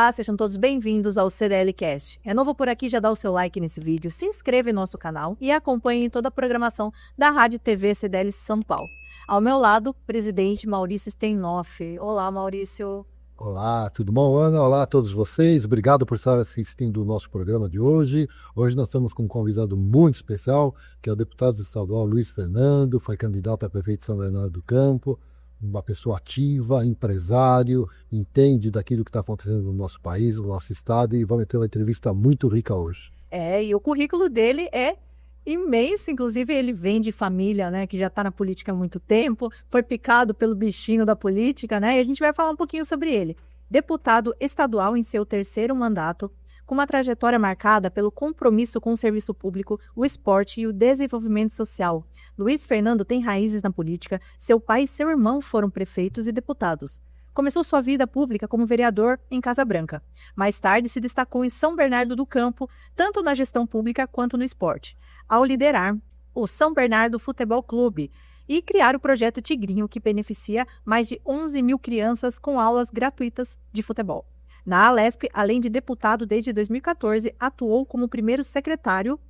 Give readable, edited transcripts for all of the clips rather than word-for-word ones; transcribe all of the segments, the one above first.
Olá, sejam todos bem-vindos ao CDL Cast. É novo por aqui, já dá o seu like nesse vídeo, se inscreva em nosso canal e acompanhe toda a programação da Rádio TV CDL São Paulo. Ao meu lado, presidente Maurício Steinoff. Olá, Maurício. Olá, tudo bom, Ana? Olá a todos vocês. Obrigado por estar assistindo o nosso programa de hoje. Hoje nós estamos com um convidado muito especial, que é o deputado estadual Luiz Fernando, foi candidato a prefeito de São Bernardo do Campo, uma pessoa ativa, empresário, entende daquilo que está acontecendo no nosso país, no nosso estado, e vamos ter uma entrevista muito rica hoje. E o currículo dele é imenso, inclusive ele vem de família, né, que já está na política há muito tempo, foi picado pelo bichinho da política, né, e a gente vai falar um pouquinho sobre ele. Deputado estadual em seu terceiro mandato, com uma trajetória marcada pelo compromisso com o serviço público, o esporte e o desenvolvimento social. Luiz Fernando tem raízes na política, seu pai e seu irmão foram prefeitos e deputados. Começou sua vida pública como vereador em Casa Branca. Mais tarde se destacou em São Bernardo do Campo, tanto na gestão pública quanto no esporte, ao liderar o São Bernardo Futebol Clube e criar o projeto Tigrinho, que beneficia mais de 11 mil crianças com aulas gratuitas de futebol. Na Alesp, além de deputado desde 2014, atuou como primeiro secretário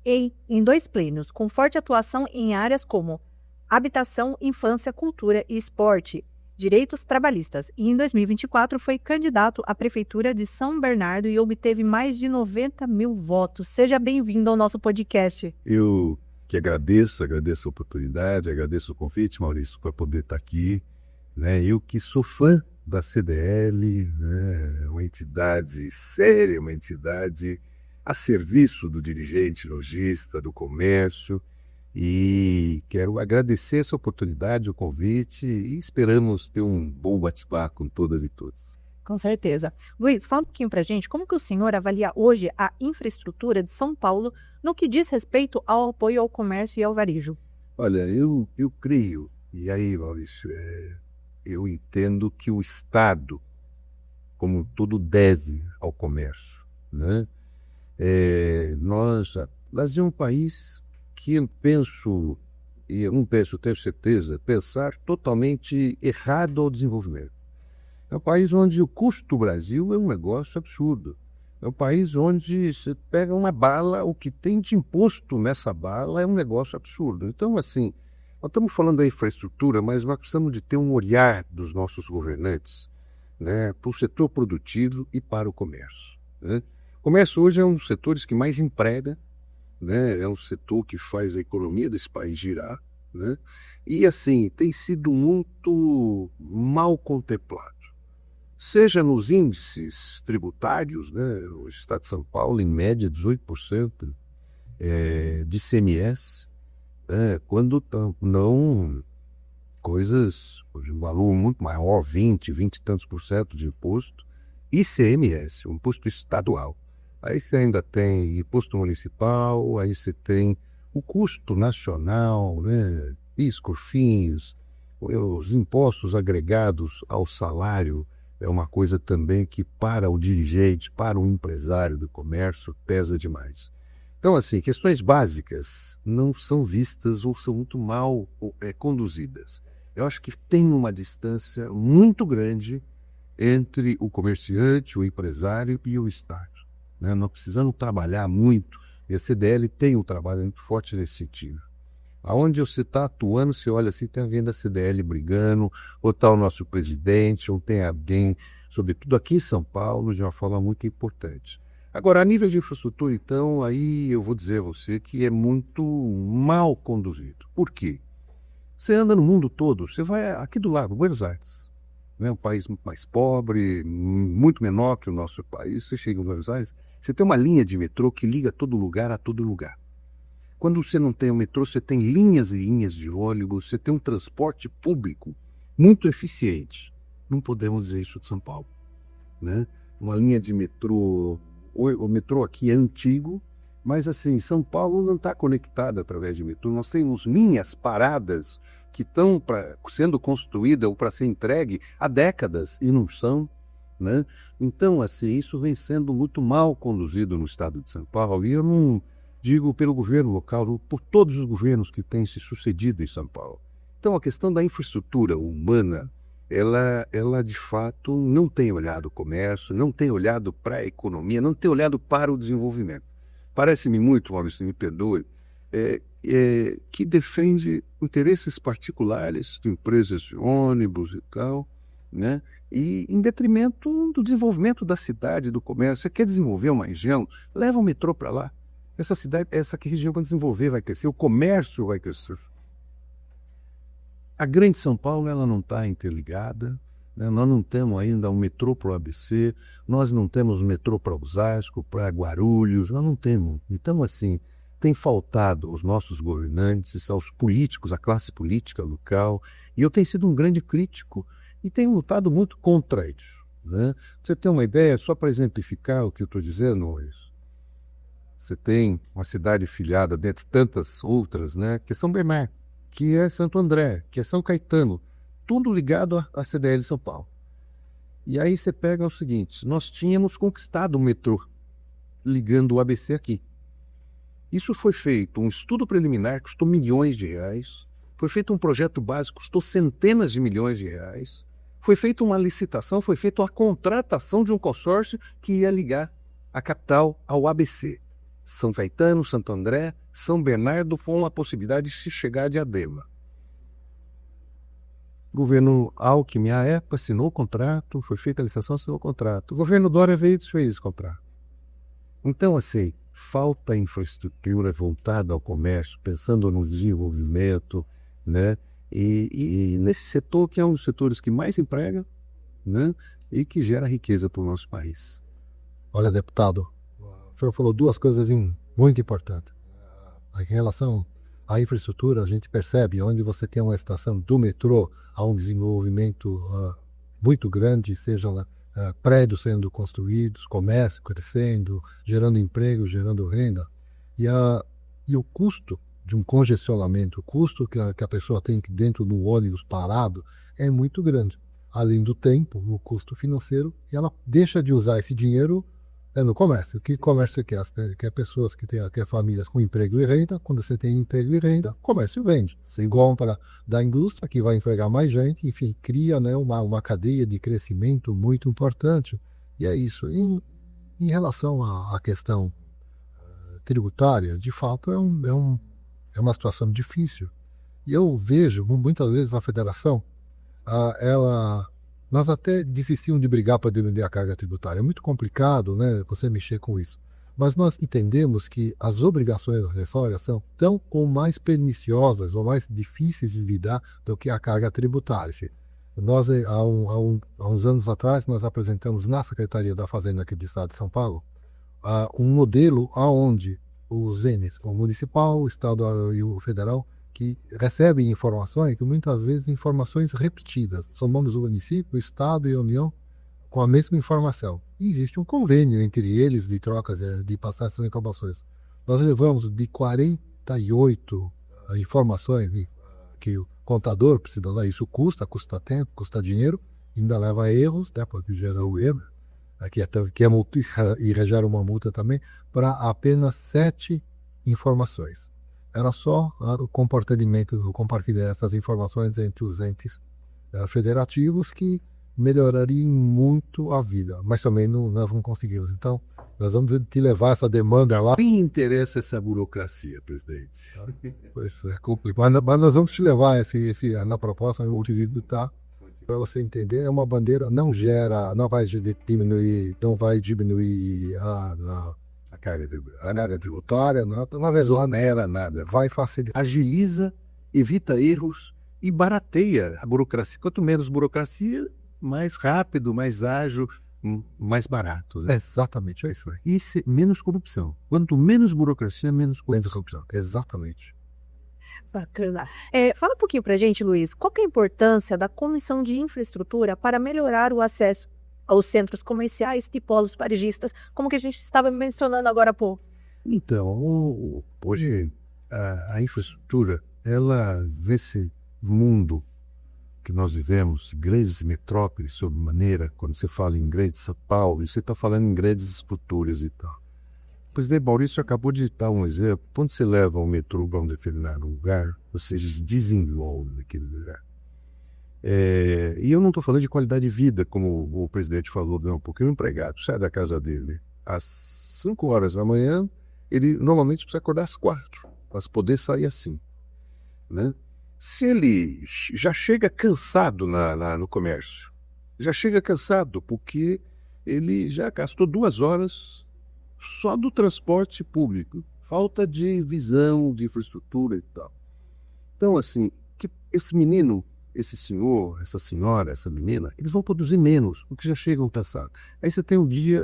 em 2 plenos, com forte atuação em áreas como habitação, infância, cultura e esporte, direitos trabalhistas. E em 2024 foi candidato à Prefeitura de São Bernardo e obteve mais de 90 mil votos. Seja bem-vindo ao nosso podcast. Eu que agradeço a oportunidade, agradeço o convite, Maurício, para poder estar aqui. Eu que sou fã da CDL, uma entidade séria, uma entidade a serviço do dirigente, lojista, do comércio, e quero agradecer essa oportunidade, o convite, e esperamos ter um bom bate-papo com todas e todos. Com certeza. Luiz, fala um pouquinho para a gente como que o senhor avalia hoje a infraestrutura de São Paulo no que diz respeito ao apoio ao comércio e ao varejo. Olha, eu creio, e aí, Maurício, eu entendo que o Estado, como um todo, deve ao comércio, né? Nós, o Brasil é um país que eu tenho certeza, pensar totalmente errado ao desenvolvimento. É um país onde o custo do Brasil é um negócio absurdo. É um país onde você pega uma bala, o que tem de imposto nessa bala é um negócio absurdo. Então, assim, nós estamos falando da infraestrutura, mas nós precisamos de ter um olhar dos nossos governantes, né, para o setor produtivo e para o comércio, né? O comércio hoje é um dos setores que mais emprega, né, é um setor que faz a economia desse país girar, né, e assim, tem sido muito mal contemplado. Seja nos índices tributários, né, o Estado de São Paulo, em média, 18% de ICMS, quando não coisas de um valor muito maior, 20 e tantos por cento de imposto, ICMS, um imposto estadual. Aí você ainda tem imposto municipal, aí você tem o custo nacional, né, PIS, COFINS, os impostos agregados ao salário, é uma coisa também que para o dirigente, para o empresário do comércio, pesa demais. Então, assim, questões básicas não são vistas ou são muito mal conduzidas. Eu acho que tem uma distância muito grande entre o comerciante, o empresário e o Estado, né? Nós precisamos trabalhar muito, e a CDL tem um trabalho muito forte nesse sentido. Aonde você está atuando, você olha assim, tem alguém da CDL brigando, ou está o nosso presidente, ou tem alguém, sobretudo aqui em São Paulo, de uma forma muito importante. Agora, a nível de infraestrutura, então, aí eu vou dizer a você que é muito mal conduzido. Por quê? Você anda no mundo todo, você vai aqui do lado, Buenos Aires, né, um país muito mais pobre, muito menor que o nosso país. Você chega em Buenos Aires, você tem uma linha de metrô que liga todo lugar a todo lugar. Quando você não tem o metrô, você tem linhas e linhas de ônibus, você tem um transporte público muito eficiente. Não podemos dizer isso de São Paulo, né? Uma linha de metrô, o metrô aqui é antigo, mas assim, São Paulo não está conectada através de metrô. Nós temos linhas paradas que estão sendo construídas ou para ser entregue há décadas e não são, né? Então, assim, isso vem sendo muito mal conduzido no estado de São Paulo, e eu não digo pelo governo local, por todos os governos que têm se sucedido em São Paulo. Então, a questão da infraestrutura humana, ela de fato não tem olhado o comércio, não tem olhado para a economia, não tem olhado para o desenvolvimento. Parece-me muito, Maurício, me perdoe, que defende interesses particulares de empresas de ônibus e tal, né? E em detrimento do desenvolvimento da cidade, do comércio. Você quer desenvolver uma região? Leva o metrô para lá. Essa cidade, essa região vai desenvolver, vai crescer, o comércio vai crescer. A Grande São Paulo ela não está interligada, né? Nós não temos ainda um metrô para o ABC, nós não temos metrô para Osasco, para Guarulhos, nós não temos. Então, assim, tem faltado aos nossos governantes, aos políticos, à classe política local, e eu tenho sido um grande crítico e tenho lutado muito contra isso, né? Pra você ter uma ideia, só para exemplificar o que eu estou dizendo, Luiz, você tem uma cidade filiada dentre tantas outras, né, que é São Bernardo, que é Santo André, que é São Caetano, tudo ligado à CDL São Paulo. E aí você pega o seguinte, nós tínhamos conquistado o metrô, ligando o ABC aqui. Isso foi feito, um estudo preliminar, custou milhões de reais, foi feito um projeto básico, custou centenas de milhões de reais, foi feita uma licitação, foi feita a contratação de um consórcio que ia ligar a capital ao ABC. São Caetano, Santo André, São Bernardo foi uma possibilidade de se chegar a Diadema. O governo Alckmin, à época, assinou o contrato, foi feita a licitação, assinou o contrato. O governo Dória veio e desfez o contrato. Então, assim, falta infraestrutura voltada ao comércio, pensando no desenvolvimento, né? E nesse setor que é um dos setores que mais emprega, né? E que gera riqueza para o nosso país. Olha, deputado, o senhor falou duas coisas muito importantes. Em relação à infraestrutura, a gente percebe onde você tem uma estação do metrô, há um desenvolvimento muito grande, seja lá prédios sendo construídos, comércio crescendo, gerando emprego, gerando renda. E o custo de um congestionamento, o custo que a pessoa tem dentro do ônibus parado é muito grande. Além do tempo, o custo financeiro, e ela deixa de usar esse dinheiro no comércio. Que comércio quer? Quer pessoas quer famílias com emprego e renda. Quando você tem emprego e renda, o comércio vende. Você compra da indústria, que vai empregar mais gente, enfim, cria, né, uma cadeia de crescimento muito importante. E é isso. Em relação à questão tributária, de fato, é uma situação difícil. E eu vejo, muitas vezes, a federação, nós até desistimos de brigar para diminuir a carga tributária. É muito complicado, né, você mexer com isso. Mas nós entendemos que as obrigações acessórias são tão ou mais perniciosas ou mais difíceis de lidar do que a carga tributária. Nós, há uns anos atrás, nós apresentamos na Secretaria da Fazenda aqui do Estado de São Paulo um modelo onde os entes, o municipal, o estadual e o federal, que recebem informações, que muitas vezes informações repetidas. Somamos o município, o estado e a União com a mesma informação. E existe um convênio entre eles de trocas, de passar essas informações. Nós levamos de 48 informações que o contador precisa dar. Isso custa tempo, custa dinheiro, ainda leva a erros, né, porque gera o erro, que é multa, e gera uma multa também, para apenas 7 informações. Era só o compartilhar essas informações entre os entes federativos que melhorariam muito a vida, mas também nós não conseguimos. Então, nós vamos te levar essa demanda lá. Quem interessa essa burocracia, presidente? Pois é complicado, mas nós vamos te levar na proposta, o vídeo tá, para você entender, é uma bandeira, não vai diminuir a carga tributária, não era nada, vai facilitar. Agiliza, evita erros e barateia a burocracia. Quanto menos burocracia, mais rápido, mais ágil, mais barato. Né? Exatamente, é isso aí. E menos corrupção. Quanto menos burocracia, menos corrupção. Exatamente. Bacana. Fala um pouquinho pra gente, Luiz, qual que é a importância da Comissão de Infraestrutura para melhorar o acesso aos centros comerciais e polos varejistas, como que a gente estava mencionando agora há pouco? Então, hoje a infraestrutura, ela, nesse mundo que nós vivemos, grandes metrópoles, sob maneira, quando você fala em grande São Paulo, você está falando em grandes futuras e tal. O presidente Maurício acabou de dar um exemplo. Quando você leva o metrô para um determinado lugar, você desenvolve aquele lugar. E eu não estou falando de qualidade de vida, como o presidente falou, não, porque o empregado sai da casa dele às 5 horas da manhã, ele normalmente precisa acordar às 4, para poder sair assim, né? Se ele já chega cansado no comércio, já chega cansado porque ele já gastou 2 horas só do transporte público, falta de visão, de infraestrutura e tal. Então, assim, que esse menino, esse senhor, essa senhora, essa menina, eles vão produzir menos, porque já chegam cansados. Aí você tem um dia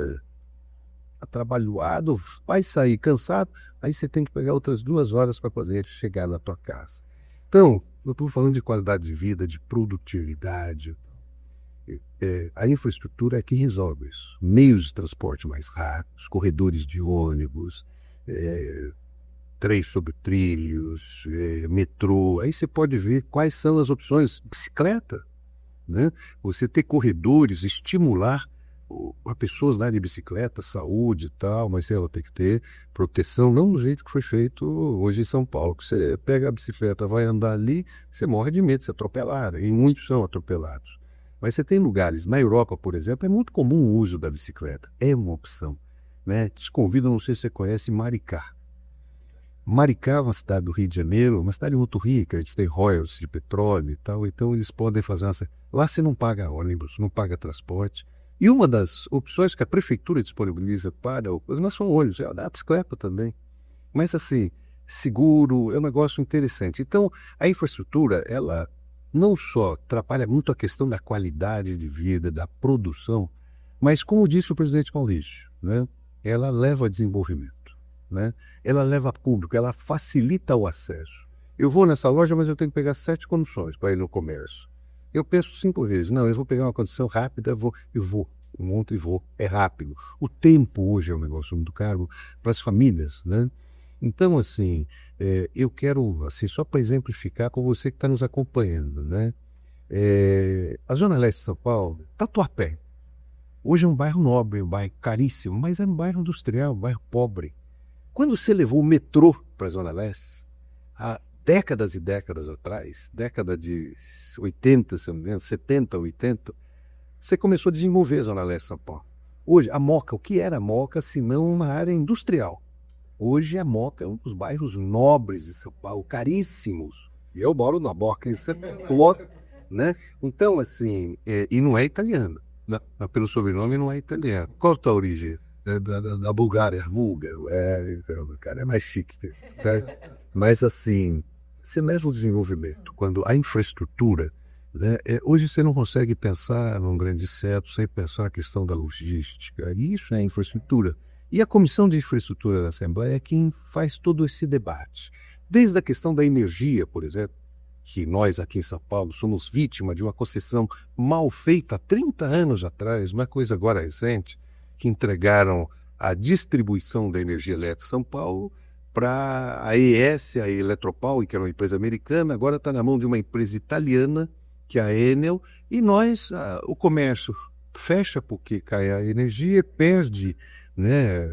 atrabalhado, vai sair cansado, aí você tem que pegar outras 2 horas para poder chegar na tua casa. Então, eu estou falando de qualidade de vida, de produtividade. A infraestrutura é que resolve isso. Meios de transporte mais rápidos, corredores de ônibus, trens sobre trilhos, metrô. Aí você pode ver quais são as opções. Bicicleta, né? Você ter corredores, estimular a pessoas andarem de bicicleta, saúde e tal, mas ela tem que ter proteção, não do jeito que foi feito hoje em São Paulo, que você pega a bicicleta, vai andar ali, você morre de medo de ser atropelado, e muitos são atropelados. Mas você tem lugares, na Europa, por exemplo, é muito comum o uso da bicicleta, é uma opção, né? Te convido, não sei se você conhece Maricá. Maricá é uma cidade do Rio de Janeiro, uma cidade muito rica, a gente tem royalties de petróleo e tal, então eles podem fazer Lá você não paga ônibus, não paga transporte. E uma das opções que a prefeitura disponibiliza para não são ônibus, é a bicicleta também. Mas assim, seguro, é um negócio interessante. Então, a infraestrutura, ela não só atrapalha muito a questão da qualidade de vida, da produção, mas como disse o presidente Maurício, né, ela leva a desenvolvimento, né, ela leva a público, ela facilita o acesso. Eu vou nessa loja, mas eu tenho que pegar 7 conduções para ir no comércio. Eu penso 5 vezes, não, eu vou pegar uma condição rápida, eu monto e vou, é rápido. O tempo hoje é um negócio muito caro para as famílias, né? Então, assim, eu quero, assim, só para exemplificar com você que está nos acompanhando, né? A Zona Leste de São Paulo, Tatuapé, hoje é um bairro nobre, um bairro caríssimo, mas é um bairro industrial, um bairro pobre. Quando você levou o metrô para a Zona Leste, décadas e décadas atrás, década de 80, se não me engano, 70, 80, você começou a desenvolver a Zona Leste de São Paulo. Hoje, a Moca, o que era a Moca, se não uma área industrial? Hoje a Moca é um dos bairros nobres de São Paulo, caríssimos. E eu moro na Moca, né? Então, assim, e não é italiano. Pelo sobrenome não é italiano. Qual a tua origem? Da Bulgária. Búlgaro, então, o cara é mais chique. Tá? Mas, assim, você mesmo o desenvolvimento, quando a infraestrutura, né, hoje você não consegue pensar num grande centro sem pensar a questão da logística, e isso é infraestrutura. E a Comissão de Infraestrutura da Assembleia é quem faz todo esse debate. Desde a questão da energia, por exemplo, que nós aqui em São Paulo somos vítima de uma concessão mal feita há 30 anos atrás, uma coisa agora recente, que entregaram a distribuição da energia elétrica em São Paulo para a ES, a Eletropaulo, que era uma empresa americana, agora está na mão de uma empresa italiana, que é a Enel, e nós, o comércio fecha porque cai a energia, perde, né,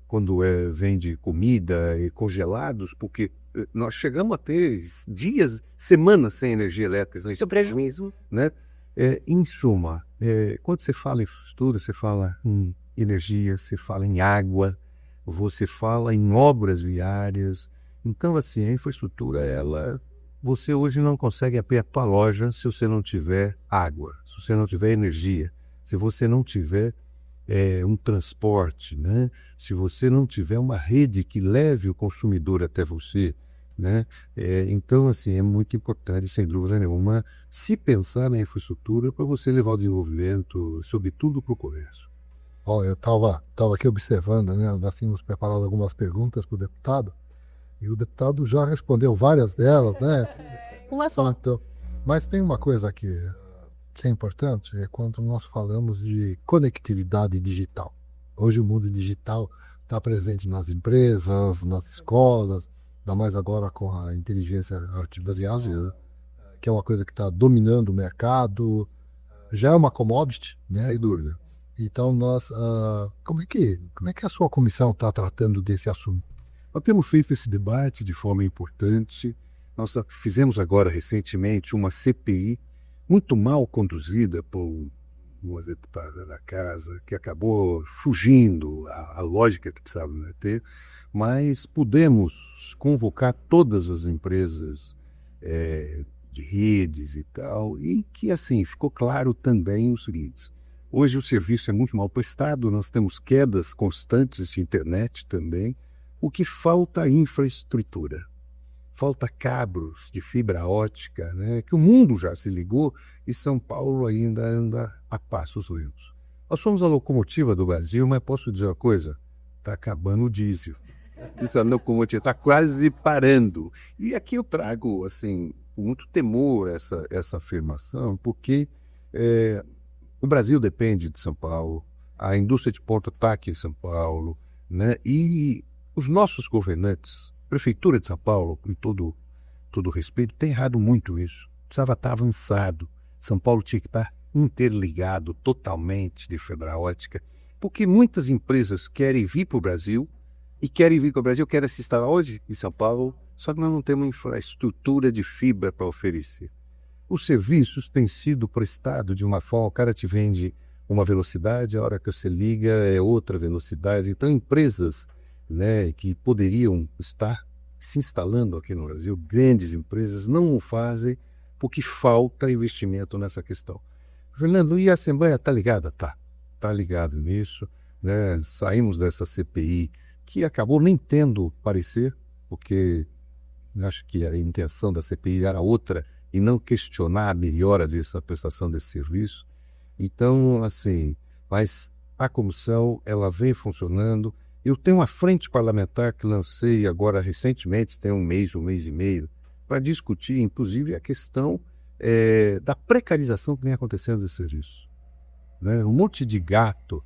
quando vende comida e congelados, porque nós chegamos a ter dias, semanas sem energia elétrica. Isso é prejuízo, né? Em suma, quando você fala em infraestrutura, você fala em energia, você fala em água, você fala em obras viárias. Então, assim, a infraestrutura, você hoje não consegue abrir a tua loja se você não tiver água, se você não tiver energia, se você não tiver um transporte, né? Se você não tiver uma rede que leve o consumidor até você, né? Então, assim, é muito importante, sem dúvida nenhuma, se pensar na infraestrutura para você levar o desenvolvimento, sobretudo para o comércio. Bom, eu estava aqui observando, né? Nós tínhamos preparado algumas perguntas para o deputado, e o deputado já respondeu várias delas, né? Uma só. Então, mas tem uma coisa aqui que é importante, é quando nós falamos de conectividade digital. Hoje o mundo digital está presente nas empresas, nas escolas, ainda mais agora com a inteligência artificial, né? Que é uma coisa que está dominando o mercado, já é uma commodity, né? Sem dúvida. Então como é que a sua comissão está tratando desse assunto? Nós temos feito esse debate de forma importante. Nós fizemos agora recentemente uma CPI, muito mal conduzida por uma deputada da casa, que acabou fugindo à lógica que precisava ter, mas pudemos convocar todas as empresas de redes e tal, e que assim ficou claro também o seguinte: hoje o serviço é muito mal prestado, nós temos quedas constantes de internet também. O que falta é infraestrutura. Falta cabos de fibra ótica, né, que o mundo já se ligou e São Paulo ainda anda a passos lentos. Nós somos a locomotiva do Brasil, mas posso dizer uma coisa? Está acabando o diesel. Essa locomotiva está quase parando. E aqui eu trago, assim, com muito temor essa afirmação, porque o Brasil depende de São Paulo, a indústria de ponta está aqui em São Paulo, né, e os nossos governantes, Prefeitura de São Paulo, com todo respeito, tem errado muito isso. Precisava estar avançado. São Paulo tinha que estar interligado totalmente de fibra ótica, porque muitas empresas querem vir para o Brasil e querem se instalar hoje em São Paulo, só que nós não temos infraestrutura de fibra para oferecer. Os serviços têm sido prestados de uma forma, o cara te vende uma velocidade, a hora que você liga é outra velocidade. Então, empresas, né, que poderiam estar se instalando aqui no Brasil, grandes empresas, não o fazem porque falta investimento nessa questão. Fernando, e a Assembleia está ligada? Está ligado nisso, né? Saímos dessa CPI que acabou nem tendo parecer, porque acho que a intenção da CPI era outra e não questionar a melhora dessa prestação desse serviço. Então, assim, mas a comissão, ela vem funcionando. Eu tenho uma frente parlamentar que lancei agora recentemente, tem um mês e meio, para discutir, inclusive, a questão da precarização que vem acontecendo desse serviço. Né? Um monte de gato.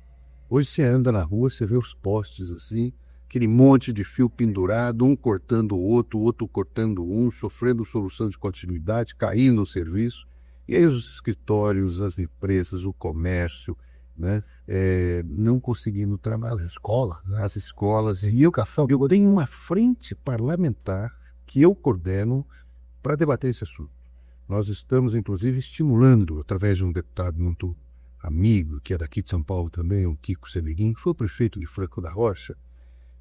Hoje você anda na rua, você vê os postes assim, aquele monte de fio pendurado, um cortando o outro cortando um, sofrendo solução de continuidade, caindo o serviço. E aí os escritórios, as empresas, o comércio, né, não conseguindo trabalhar. As escolas. E eu tenho uma frente parlamentar que eu coordeno para debater esse assunto. Nós estamos, inclusive, estimulando, através de um deputado muito amigo, que é daqui de São Paulo também, o Kiko Severin, que foi o prefeito de Franco da Rocha,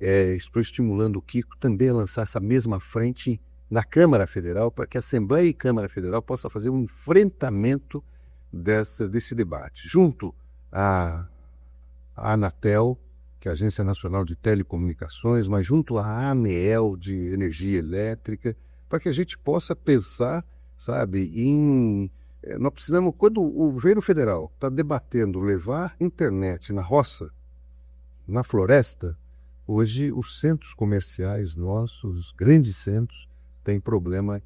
estou estimulando o Kiko também a lançar essa mesma frente na Câmara Federal, para que a Assembleia e Câmara Federal possam fazer um enfrentamento desse debate, junto a Anatel, que é a Agência Nacional de Telecomunicações, mas junto à ANEEL de Energia Elétrica, para que a gente possa pensar, sabe, nós precisamos, quando o governo federal está debatendo levar internet na roça, na floresta, hoje os centros comerciais nossos, os grandes centros, têm problemas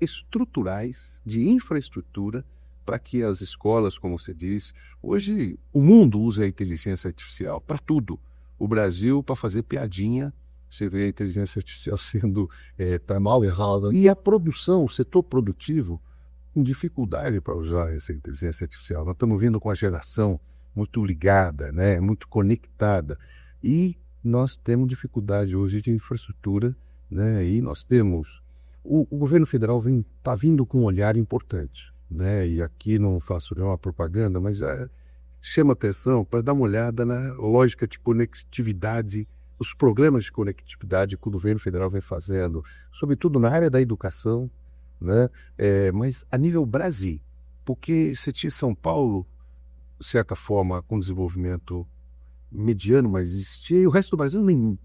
estruturais de infraestrutura para que as escolas, como você disse, hoje o mundo usa a inteligência artificial para tudo. O Brasil, para fazer piadinha, você vê a inteligência artificial sendo tá mal errada. E a produção, o setor produtivo, com dificuldade para usar essa inteligência artificial. Nós estamos vindo com a geração muito ligada, né, muito conectada. E nós temos dificuldade hoje de infraestrutura, né, e nós temos... O governo federal está vindo com um olhar importante, né? E aqui não faço nenhuma propaganda, mas chama atenção para dar uma olhada na lógica de conectividade, os programas de conectividade que o governo federal vem fazendo, sobretudo na área da educação, né? Mas a nível Brasil, porque você tinha São Paulo, de certa forma, com desenvolvimento mediano, mas existia, e o resto do Brasil nenhum.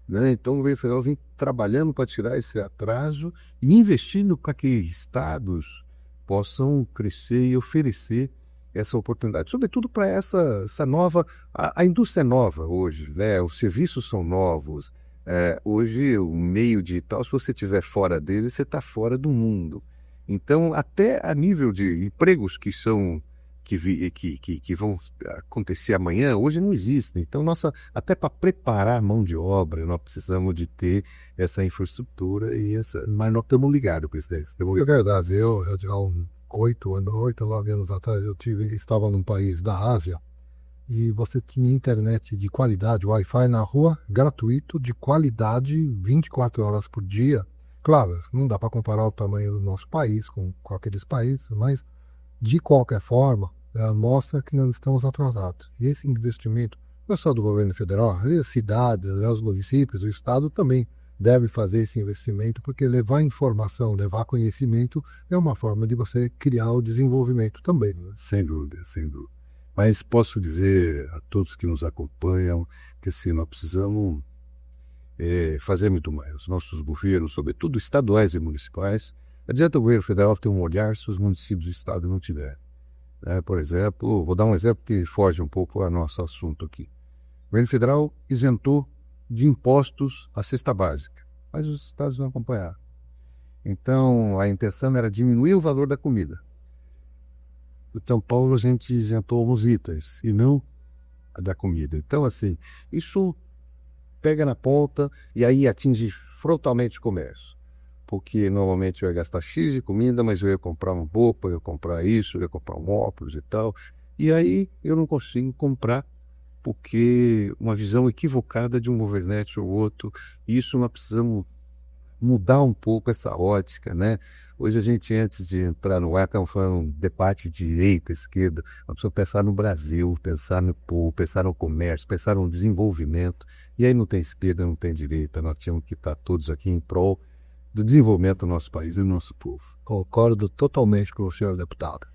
Né? Então o governo federal vem trabalhando para tirar esse atraso e investindo para que estados possam crescer e oferecer essa oportunidade, sobretudo para essa nova... A indústria é nova hoje, né? Os serviços são novos. Hoje o meio digital, se você estiver fora dele, você está fora do mundo. Então, até a nível de empregos que vão acontecer amanhã, hoje não existem. Então, até para preparar a mão de obra, nós precisamos de ter essa infraestrutura mas nós estamos ligados com isso. É verdade. Eu há 8 ou 9 anos atrás, estava num país da Ásia e você tinha internet de qualidade, Wi-Fi na rua, gratuito, de qualidade, 24 horas por dia. Claro, não dá para comparar o tamanho do nosso país com aqueles países, mas de qualquer forma, mostra que nós estamos atrasados. E esse investimento, não é só do governo federal, as cidades, os municípios, o Estado também deve fazer esse investimento, porque levar informação, levar conhecimento é uma forma de você criar o desenvolvimento também. Né? Sem dúvida, sem dúvida. Mas posso dizer a todos que nos acompanham que assim, nós precisamos fazer muito mais. Os nossos governos, sobretudo estaduais e municipais, adianta o governo federal ter um olhar se os municípios do estado não tiverem. Por exemplo, vou dar um exemplo que foge um pouco ao nosso assunto aqui. O governo federal isentou de impostos a cesta básica, mas os estados não acompanharam. Então, a intenção era diminuir o valor da comida. Em São Paulo, a gente isentou alguns itens, e não a da comida. Então, assim, isso pega na ponta e aí atinge frontalmente o comércio. Porque normalmente eu ia gastar X de comida, mas eu ia comprar uma roupa, eu ia comprar isso, eu ia comprar um óculos e tal. E aí eu não consigo comprar porque uma visão equivocada de um governante ou outro. Isso nós precisamos mudar um pouco essa ótica, né? Hoje a gente, antes de entrar no ar, estamos falando um debate de direita, esquerda. Nós precisamos pensar no Brasil, pensar no povo, pensar no comércio, pensar no desenvolvimento. E aí não tem esquerda, não tem direita. Nós tínhamos que estar todos aqui em prol do desenvolvimento do nosso país e do nosso povo. Concordo totalmente com o senhor deputado.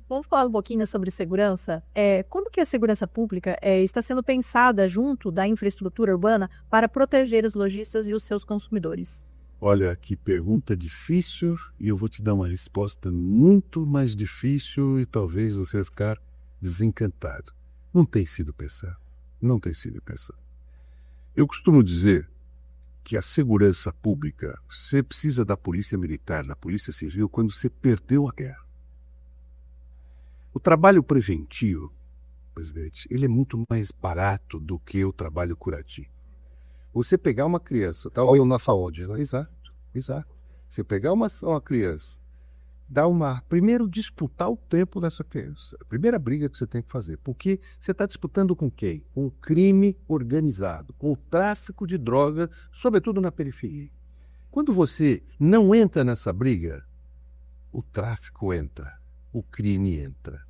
Vamos falar um pouquinho sobre segurança? Como que a segurança pública está sendo pensada junto da infraestrutura urbana para proteger os lojistas e os seus consumidores? Olha, que pergunta difícil, e eu vou te dar uma resposta muito mais difícil e talvez você vai ficar desencantado. Não tem sido pensado. Não tem sido pensado. Eu costumo dizer que a segurança pública, você precisa da polícia militar, da polícia civil, quando você perdeu a guerra. O trabalho preventivo, presidente, ele é muito mais barato do que o trabalho curativo. Você pegar uma criança... Ou na saúde, né? Exato, exato. Você pegar uma criança, primeiro disputar o tempo dessa criança. A primeira briga que você tem que fazer. Porque você está disputando com quem? Com o crime organizado, com o tráfico de droga, sobretudo na periferia. Quando você não entra nessa briga, o tráfico entra. O crime entra.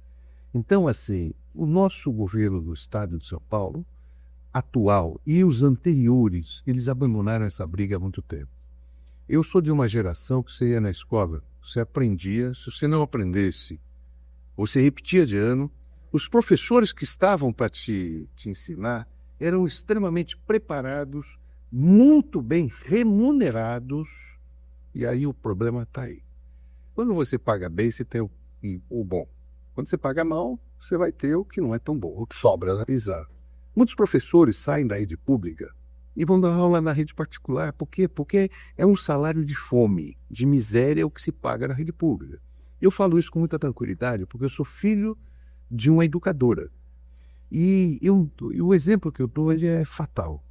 Então, assim, o nosso governo do estado de São Paulo, atual, e os anteriores, eles abandonaram essa briga há muito tempo. Eu sou de uma geração que você ia na escola, você aprendia, se você não aprendesse, você repetia de ano, os professores que estavam para te ensinar eram extremamente preparados, muito bem remunerados, e aí o problema está aí. Quando você paga bem, você tem o bom. Quando você paga mal, você vai ter o que não é tão bom, o que sobra, né? Exato. Muitos professores saem da rede pública e vão dar aula na rede particular. Por quê? Porque é um salário de fome, de miséria o que se paga na rede pública. Eu falo isso com muita tranquilidade porque eu sou filho de uma educadora. E o exemplo que eu dou ele é fatal.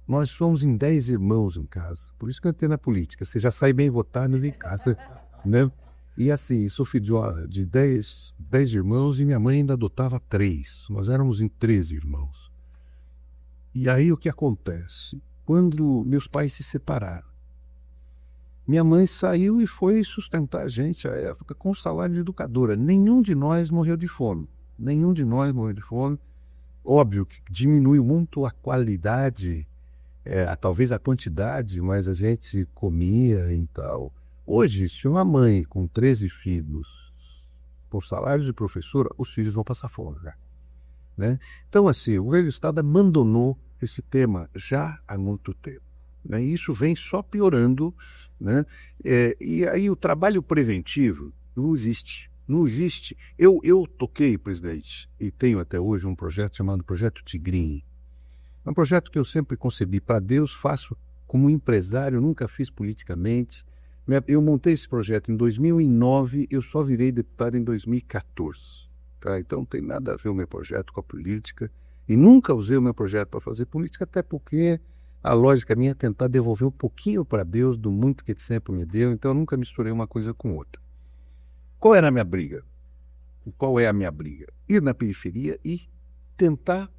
Nós somos em 10 irmãos em casa. Por isso que eu entrei na política. Você já sai bem votado em casa, né? E assim, sou filho de 10 irmãos e minha mãe ainda adotava 3. Nós éramos em 13 irmãos. E aí o que acontece? Quando meus pais se separaram, minha mãe saiu e foi sustentar a gente à época com o salário de educadora. Nenhum de nós morreu de fome. Nenhum de nós morreu de fome. Óbvio que diminuiu muito a qualidade, talvez a quantidade, mas a gente comia e tal. Hoje, se uma mãe com 13 filhos, com salário de professora, os filhos vão passar fome, né? Então, assim, o governo do estado abandonou esse tema já há muito tempo, né? E isso vem só piorando, né? E aí o trabalho preventivo não existe. Não existe. Eu toquei, presidente, e tenho até hoje um projeto chamado Projeto Tigrinho. É um projeto que eu sempre concebi para Deus, faço como empresário, nunca fiz politicamente. Eu montei esse projeto em 2009, eu só virei deputado em 2014. Tá? Então não tem nada a ver o meu projeto com a política. E nunca usei o meu projeto para fazer política, até porque a lógica minha é tentar devolver um pouquinho para Deus do muito que Ele sempre me deu. Então eu nunca misturei uma coisa com outra. Qual era a minha briga? Qual é a minha briga? Ir na periferia e tentar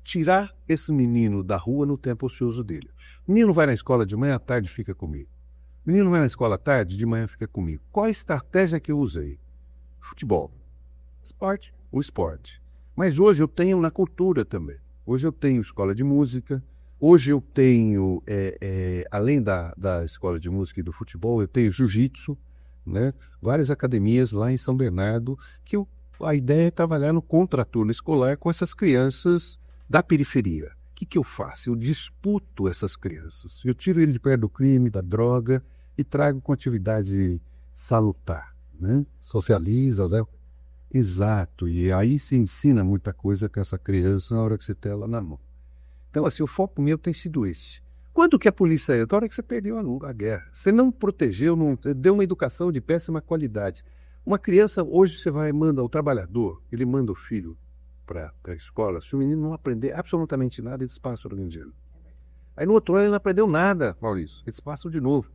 tirar esse menino da rua no tempo ocioso dele. O menino vai na escola de manhã, à tarde fica comigo. O menino vai na escola à tarde, de manhã fica comigo. Qual a estratégia que eu usei? Futebol. Esporte. O esporte. Mas hoje eu tenho na cultura também. Hoje eu tenho escola de música. Hoje eu tenho, além da escola de música e do futebol, eu tenho jiu-jitsu, né? Várias academias lá em São Bernardo, que a ideia é trabalhar no contraturno escolar com essas crianças da periferia. O que eu faço? Eu disputo essas crianças. Eu tiro ele de perto do crime, da droga e trago com atividade salutar, né? Socializa, né? Exato. E aí se ensina muita coisa com essa criança na hora que você tem ela na mão. Então, assim, o foco meu tem sido esse. Quando que a polícia entra? Na hora que você perdeu a guerra. Você não protegeu, não deu uma educação de péssima qualidade. Uma criança, hoje você manda o trabalhador, ele manda o filho para a escola, se o menino não aprender absolutamente nada, eles passam organizando. Aí no outro ano ele não aprendeu nada, Maurício, eles passam de novo.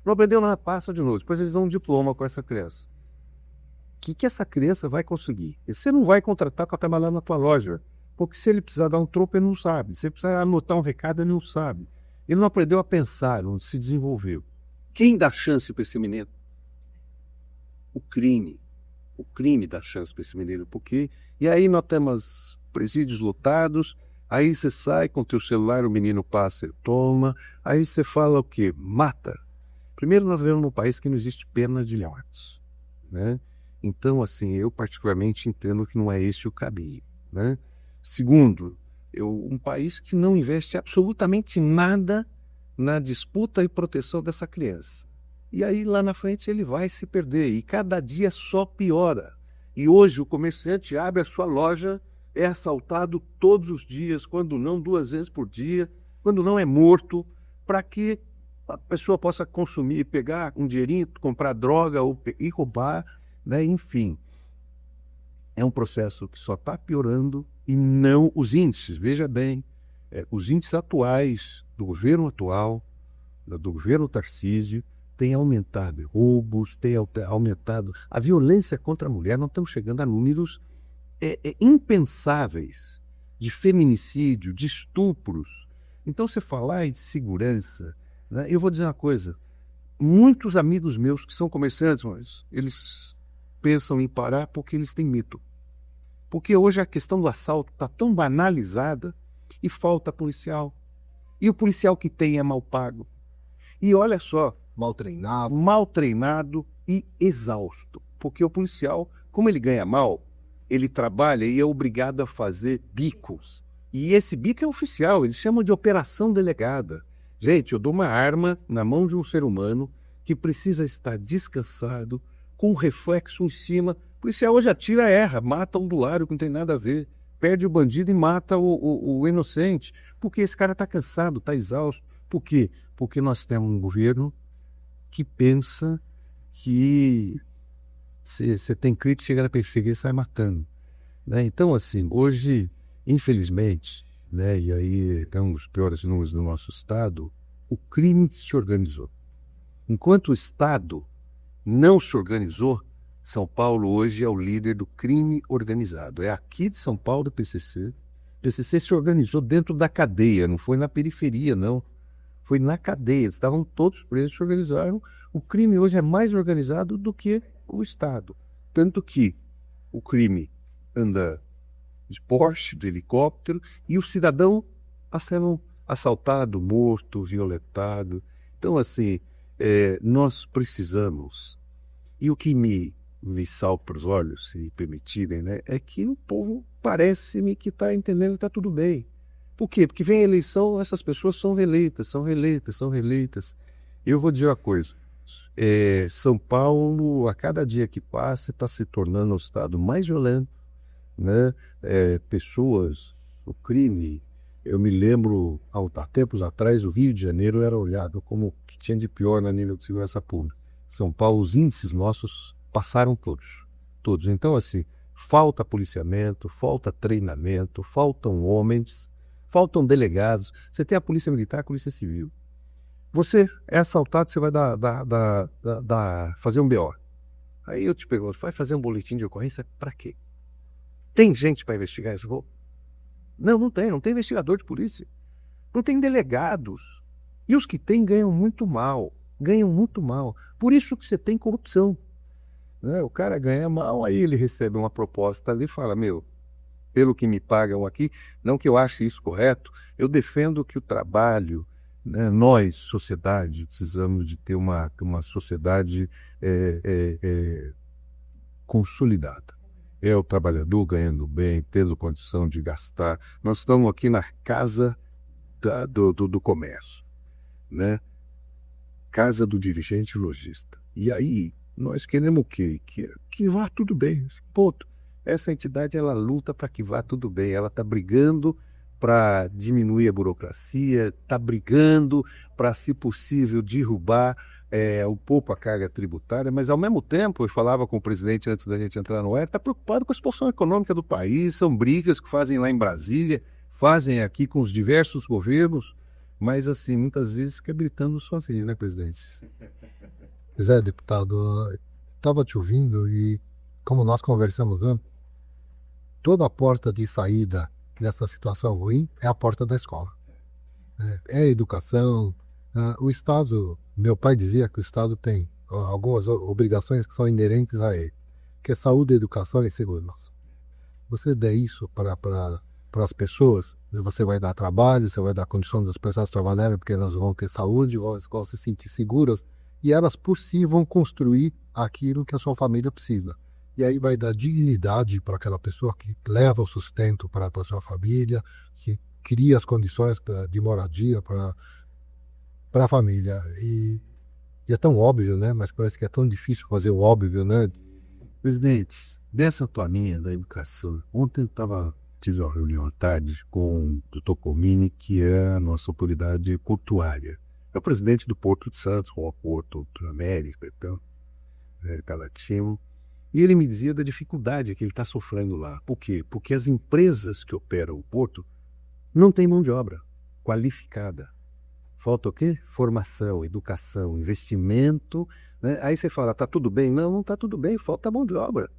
Não aprendeu nada, passa de novo. Depois eles dão um diploma com essa criança. O que essa criança vai conseguir? Você não vai contratar para trabalhar na tua loja, porque se ele precisar dar um troco, ele não sabe. Se ele precisar anotar um recado, ele não sabe. Ele não aprendeu a pensar, não se desenvolveu. Quem dá chance para esse menino? O crime. O crime dá chance para esse menino. Porque... E aí nós temos presídios lotados, aí você sai com o teu celular, o menino passa e toma, aí você fala o quê? Mata. Primeiro, nós vivemos num país que não existe pena de morte, né? Então, assim, eu particularmente entendo que não é esse o caminho, né? Segundo, um país que não investe absolutamente nada na disputa e proteção dessa criança. E aí, lá na frente, ele vai se perder. E cada dia só piora. E hoje, o comerciante abre a sua loja, é assaltado todos os dias, quando não 2 vezes por dia, quando não é morto, para que a pessoa possa consumir, pegar um dinheirinho, comprar droga e roubar, né? Enfim, é um processo que só está piorando e não os índices. Veja bem, os índices atuais do governo atual, do governo Tarcísio, têm aumentado roubos, têm aumentado a violência contra a mulher. Nós estamos chegando a números impensáveis de feminicídio, de estupros. Então, você falar de segurança, né? Eu vou dizer uma coisa, muitos amigos meus que são comerciantes, mas eles pensam em parar porque eles têm medo. Porque hoje a questão do assalto está tão banalizada e falta policial. E o policial que tem é mal pago. E olha só, Mal treinado e exausto. Porque o policial, como ele ganha mal, ele trabalha e é obrigado a fazer bicos. E esse bico é oficial, eles chamam de operação delegada. Gente, eu dou uma arma na mão de um ser humano que precisa estar descansado, com um reflexo em cima. O policial hoje atira, erra, mata um do lado que não tem nada a ver, perde o bandido e mata o inocente, porque esse cara está cansado, está exausto. Por quê? Porque nós temos um governo que pensa que você tem crítico, chega na periferia e sai matando, né? Então, assim, hoje, infelizmente, né, e aí é um dos piores números do nosso estado, o crime se organizou. Enquanto o Estado não se organizou, São Paulo hoje é o líder do crime organizado. É aqui de São Paulo, o PCC. O PCC se organizou dentro da cadeia, não foi na periferia, não. Foi na cadeia, eles estavam todos presos, se organizaram. O crime hoje é mais organizado do que o Estado. Tanto que o crime anda de Porsche, de helicóptero, e o cidadão está sendo assaltado, morto, violentado. Então, assim, nós precisamos. E o que me salta os olhos, se permitirem, né, é que o povo parece-me que está entendendo que está tudo bem. Por quê? Porque vem a eleição, essas pessoas são reeleitas. Eu vou dizer uma coisa. São Paulo, a cada dia que passa, está se tornando um estado mais violento, né? Pessoas, o crime. Eu me lembro, há tempos atrás, o Rio de Janeiro era olhado como o que tinha de pior na nível de segurança pública. São Paulo, os índices nossos passaram todos. Então, assim, falta policiamento, falta treinamento, faltam homens, faltam delegados. Você tem a polícia militar, a polícia civil. Você é assaltado, você vai fazer um BO. Aí eu te pergunto, vai fazer um boletim de ocorrência para quê? Tem gente para investigar esse roubo? Não tem investigador de polícia. Não tem delegados. E os que tem ganham muito mal. Por isso que você tem corrupção. né? O cara ganha mal, aí ele recebe uma proposta ali e fala, meu, pelo que me pagam aqui, não que eu ache isso correto, eu defendo que o trabalho, né, nós, sociedade, precisamos de ter uma sociedade consolidada. É o trabalhador ganhando bem, tendo condição de gastar. Nós estamos aqui na casa do comércio, né? Casa do dirigente lojista. E aí, nós queremos o quê? Que vá tudo bem, ponto. Essa entidade, ela luta para que vá tudo bem, ela está brigando para diminuir a burocracia, está brigando para, se possível, derrubar um pouco a carga tributária, mas, ao mesmo tempo, eu falava com o presidente antes da gente entrar no ar, está preocupado com a situação econômica do país, são brigas que fazem lá em Brasília, fazem aqui com os diversos governos, mas, assim, muitas vezes fica gritando sozinho, né, presidente? Pois é, deputado, estava te ouvindo e, como nós conversamos antes, toda a porta de saída dessa situação ruim é a porta da escola. É a educação. O Estado, meu pai dizia que o Estado tem algumas obrigações que são inerentes a ele, que é saúde, educação e segurança. Você der isso para as pessoas, você vai dar trabalho, você vai dar condição das pessoas trabalharem, porque elas vão ter saúde, vão se sentir seguras, e elas por si vão construir aquilo que a sua família precisa. E aí vai dar dignidade para aquela pessoa que leva o sustento para a sua família, que cria as condições de moradia para a família. E é tão óbvio, né? Mas parece que é tão difícil fazer o óbvio, né? Presidente, dessa tua linha da educação, ontem eu tive uma reunião à tarde com o Dr. Comini, que é a nossa autoridade portuária. É o presidente do Porto de Santos, com o Porto da América, então, Calatimo. E ele me dizia da dificuldade que ele está sofrendo lá. Por quê? Porque as empresas que operam o porto não têm mão de obra qualificada. Falta o quê? Formação, educação, investimento. Né? Aí você fala, está tudo bem? Não está tudo bem, falta mão de obra.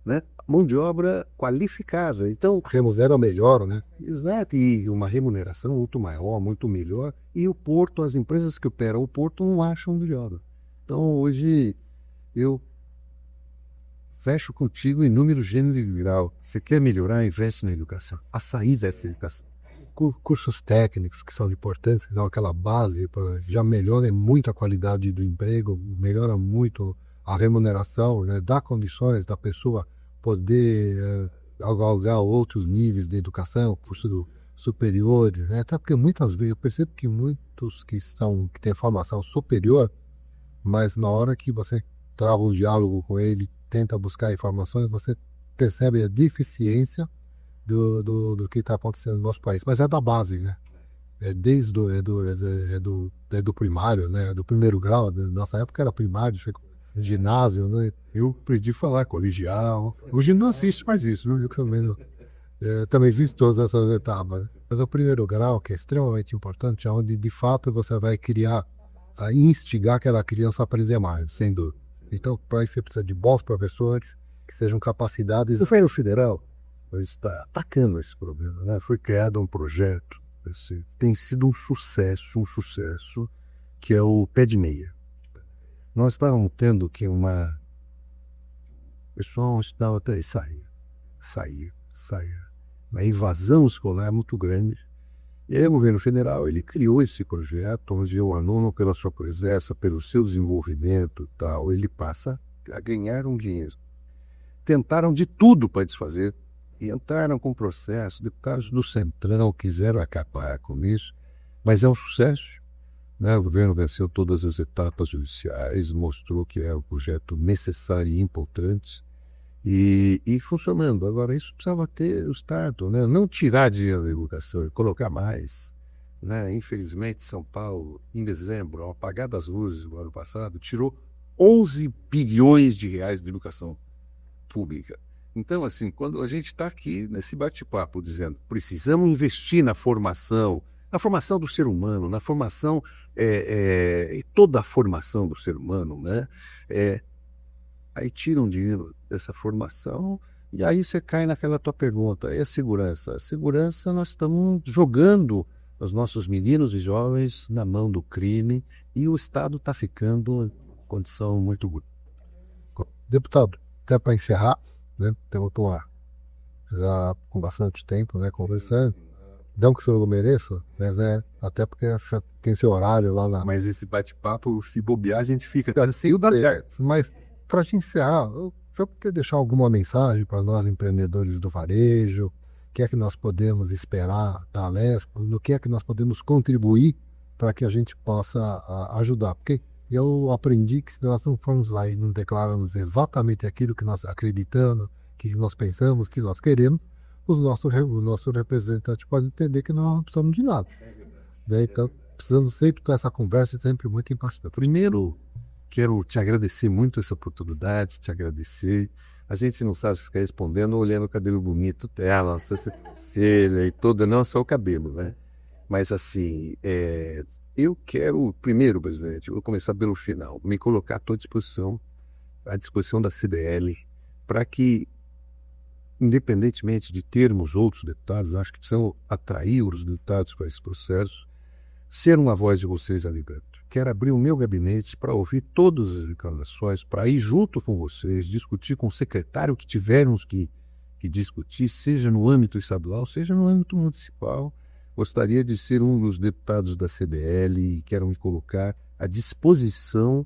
Né? Mão de obra qualificada. Então, remunera melhor, né? Exato, e uma remuneração muito maior, muito melhor. E o porto, as empresas que operam o porto não acham mão de obra. Então, hoje, eu fecho contigo em número, gênero e grau. Você quer melhorar, investe na educação. A saída é essa educação. Cursos técnicos que são importantes, que são aquela base, já melhora muito a qualidade do emprego, melhora muito a remuneração, né? Dá condições da pessoa poder galgar outros níveis de educação, cursos superiores, né? Até porque muitas vezes eu percebo que muitos que têm formação superior, mas na hora que você trava um diálogo com ele, tenta buscar informações, você percebe a deficiência do que está acontecendo no nosso país. Mas é da base, né? É do primário, né? Do primeiro grau. Nossa época era primário, ginásio, né? Eu aprendi a falar colegial. Hoje não assiste mais isso, né? Eu também vi todas essas etapas. Mas o primeiro grau, que é extremamente importante, é onde de fato você vai instigar aquela criança a aprender mais, sem dúvida. Então, para isso você precisa de bons professores que sejam capacitados. O governo federal está atacando esse problema, né? Foi criado um projeto, tem sido um sucesso, que é o Pé de Meia. Nós estávamos tendo que o pessoal estudava até saía. Uma evasão escolar muito grande. E aí o governo federal, ele criou esse projeto onde o aluno, pela sua presença, pelo seu desenvolvimento e tal, ele passa a ganhar um dinheiro. Tentaram de tudo para desfazer e entraram com processo. Deputados do Centrão quiseram acabar com isso, mas é um sucesso. Né? O governo venceu todas as etapas judiciais, mostrou que é um projeto necessário e importante e funcionando. Agora, isso precisava ter o Estado, né? Não tirar dinheiro da educação e colocar mais. Né? Infelizmente, São Paulo, em dezembro, ao apagar das luzes do ano passado, tirou 11 bilhões de reais de educação pública. Então, assim, quando a gente está aqui nesse bate-papo dizendo precisamos investir na formação do ser humano, na formação, toda a formação do ser humano, né? Aí tiram dinheiro dessa formação e aí você cai naquela tua pergunta, é a segurança. A segurança, nós estamos jogando os nossos meninos e jovens na mão do crime e o Estado está ficando em condição muito boa. Deputado, até para encerrar, né? Temos já com bastante tempo, né, conversando. Não que o senhor não mereça, mas até porque tem seu horário lá na... Mas esse bate-papo, se bobear, a gente fica sem o da certo. Mas para te encerrar, o senhor quer deixar alguma mensagem para nós empreendedores do varejo? O que é que nós podemos esperar da Alesp? No que é que nós podemos contribuir para que a gente possa ajudar? Porque eu aprendi que se nós não formos lá e não declararmos exatamente aquilo que nós acreditamos, que nós pensamos, que nós queremos, o nosso representante pode entender que nós não precisamos de nada. Né? Então, precisamos sempre ter essa conversa, sempre muito importante. Primeiro, quero te agradecer muito essa oportunidade, te agradecer. A gente não sabe ficar respondendo olhando o cabelo bonito dela, a sobrancelha e toda, não só o cabelo, né? Mas assim, eu quero, primeiro, presidente, eu vou começar pelo final, me colocar à disposição da CDL, para que, independentemente de termos outros deputados, acho que precisamos atrair os deputados para esse processo, ser uma voz de vocês ali dentro. Quero abrir o meu gabinete para ouvir todas as reclamações, para ir junto com vocês, discutir com o secretário que tivermos que discutir, seja no âmbito estadual, seja no âmbito municipal. Gostaria de ser um dos deputados da CDL e quero me colocar à disposição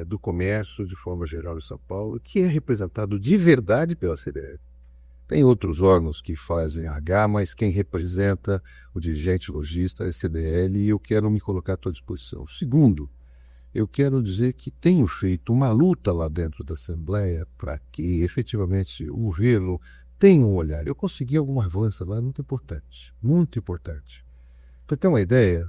do comércio de forma geral em São Paulo, que é representado de verdade pela CDL. Tem outros órgãos que fazem H, mas quem representa o dirigente lojista é a CDL e eu quero me colocar à tua disposição. Segundo, eu quero dizer que tenho feito uma luta lá dentro da Assembleia para que efetivamente o governo tenha um olhar. Eu consegui algum avanço lá muito importante, muito importante. Para ter uma ideia,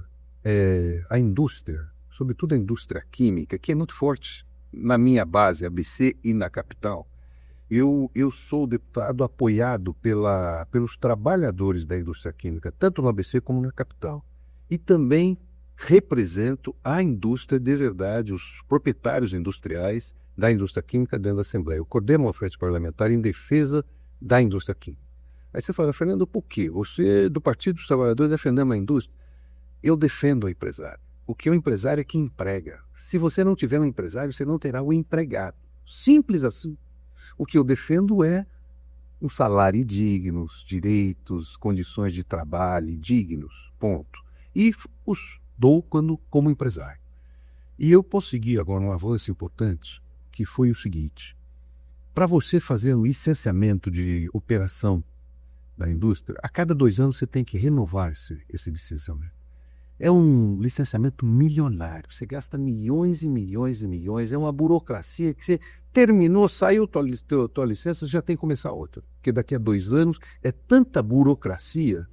a indústria, sobretudo a indústria química, que é muito forte na minha base, ABC e na capital, eu sou deputado apoiado pelos trabalhadores da indústria química, tanto no ABC como na capital. E também represento a indústria de verdade, os proprietários industriais da indústria química dentro da Assembleia. Eu coordeno uma frente parlamentar em defesa da indústria química. Aí você fala, Fernando, por quê? Você, do Partido dos Trabalhadores, defendendo a indústria? Eu defendo o empresário. O que é o empresário é que emprega. Se você não tiver um empresário, você não terá o empregado. Simples assim. O que eu defendo é um salário digno, direitos, condições de trabalho dignos, ponto. E os dou como empresário. E eu consegui agora um avanço importante, que foi o seguinte. Para você fazer o licenciamento de operação da indústria, a cada 2 anos você tem que renovar esse licenciamento. É um licenciamento milionário, você gasta milhões e milhões e milhões, é uma burocracia que você terminou, saiu tua licença, você já tem que começar outra. Porque daqui a 2 anos é tanta burocracia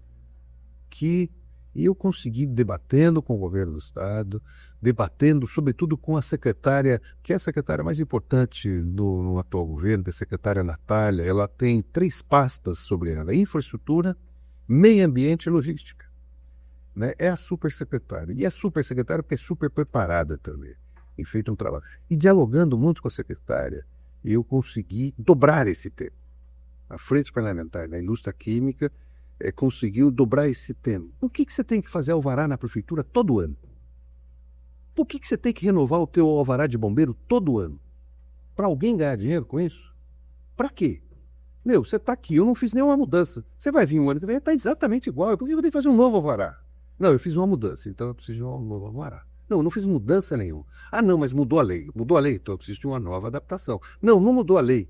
que eu consegui, debatendo com o governo do Estado, debatendo sobretudo com a secretária, que é a secretária mais importante no atual governo, a secretária Natália. Ela tem 3 pastas sobre ela: infraestrutura, meio ambiente e logística. Né? É a supersecretária. E é supersecretária porque é super preparada também. Tem feito um trabalho. E dialogando muito com a secretária, eu consegui dobrar esse tema. A Frente Parlamentar da Indústria Química conseguiu dobrar esse tema. Por que você tem que fazer alvará na prefeitura todo ano? Por que você tem que renovar o teu alvará de bombeiro todo ano? Para alguém ganhar dinheiro com isso? Para quê? Meu, você está aqui, eu não fiz nenhuma mudança. Você vai vir um ano que vem, está exatamente igual. Por que eu tenho que fazer um novo alvará? Não, eu fiz uma mudança, então eu preciso de um novo alvará. Não, eu não fiz mudança nenhuma. Ah, não, mas mudou a lei. Mudou a lei, então eu preciso de uma nova adaptação. Não, não mudou a lei.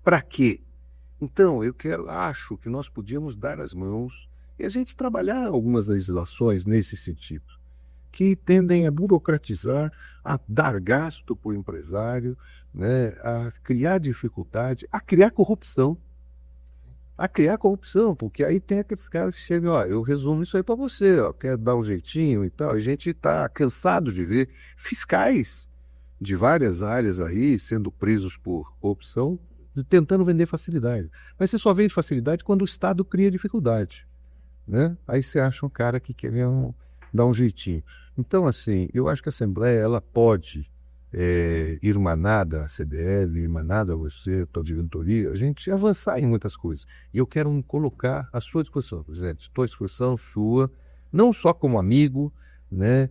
Para quê? Então, acho que nós podíamos dar as mãos e a gente trabalhar algumas legislações nesse sentido, que tendem a burocratizar, a dar gasto para o empresário, né, a criar dificuldade, a criar corrupção. Porque aí tem aqueles caras que chegam, eu resumo isso aí para você, quer dar um jeitinho e tal. A gente está cansado de ver fiscais de várias áreas aí sendo presos por corrupção, tentando vender facilidade. Mas você só vende facilidade quando o Estado cria dificuldade. Né? Aí você acha um cara que quer dar um jeitinho. Então, assim, eu acho que a Assembleia ela pode irmanada a CDL, irmanada a você, a tua diretoria, a gente avançar em muitas coisas. E eu quero me colocar à sua disposição, presidente. Estou à disposição sua, não só como amigo, né,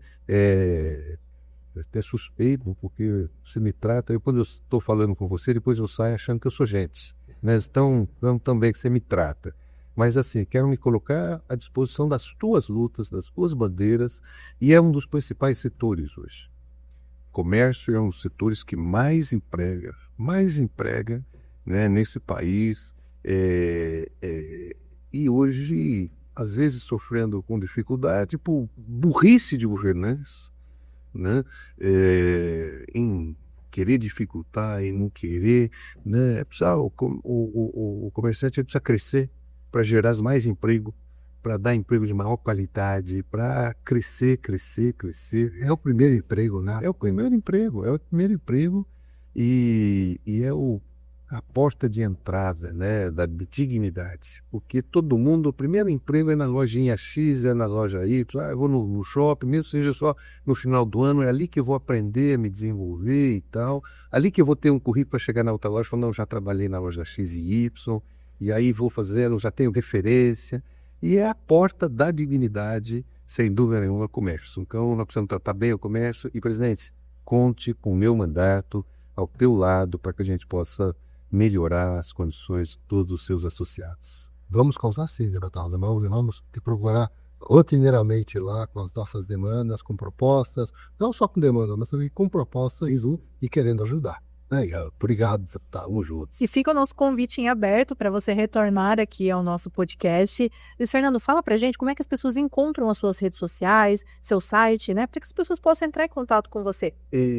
até suspeito, porque você me trata, eu, quando eu estou falando com você, depois eu saio achando que eu sou gente. Né? Então, também que você me trata. Mas assim, quero me colocar à disposição das tuas lutas, das tuas bandeiras, e é um dos principais setores hoje. Comércio é um dos setores que mais emprega, né, nesse país, e hoje, às vezes, sofrendo com dificuldade por burrice de governantes, né, em querer dificultar e não querer, né, o comerciante precisa crescer para gerar mais emprego, para dar emprego de maior qualidade, para crescer. É o primeiro emprego, né? É o primeiro emprego e é a porta de entrada, né, da dignidade. Porque todo mundo, o primeiro emprego é na lojinha X, é na loja Y, eu vou no shopping, mesmo seja só no final do ano, é ali que eu vou aprender a me desenvolver e tal. Ali que eu vou ter um currículo para chegar na outra loja e falar, não, já trabalhei na loja X e Y, e aí vou fazendo, já tenho referência. E é a porta da dignidade, sem dúvida nenhuma, o comércio. Então, nós precisamos tratar bem o comércio. E, presidente, conte com o meu mandato ao teu lado para que a gente possa melhorar as condições de todos os seus associados. Vamos contar sim, deputado. Vamos te procurar rotineiramente lá com as nossas demandas, com propostas, não só com demandas, mas também com propostas e querendo ajudar. Obrigado, deputado. Juntos. E fica o nosso convite em aberto para você retornar aqui ao nosso podcast. Luiz Fernando, fala para a gente como é que as pessoas encontram as suas redes sociais, seu site, né, para que as pessoas possam entrar em contato com você.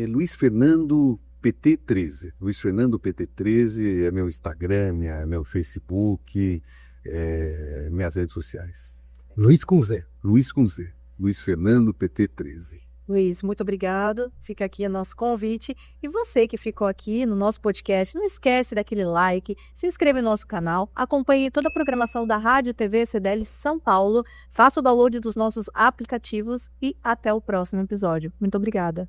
Luiz Fernando PT13. Luiz Fernando PT13 é meu Instagram, meu Facebook, minhas redes sociais. Luiz com Z. Luiz Fernando PT13. Luiz, muito obrigado. Fica aqui o nosso convite. E você que ficou aqui no nosso podcast, não esquece daquele like, se inscreve no nosso canal, acompanhe toda a programação da Rádio TV CDL São Paulo, faça o download dos nossos aplicativos e até o próximo episódio. Muito obrigada.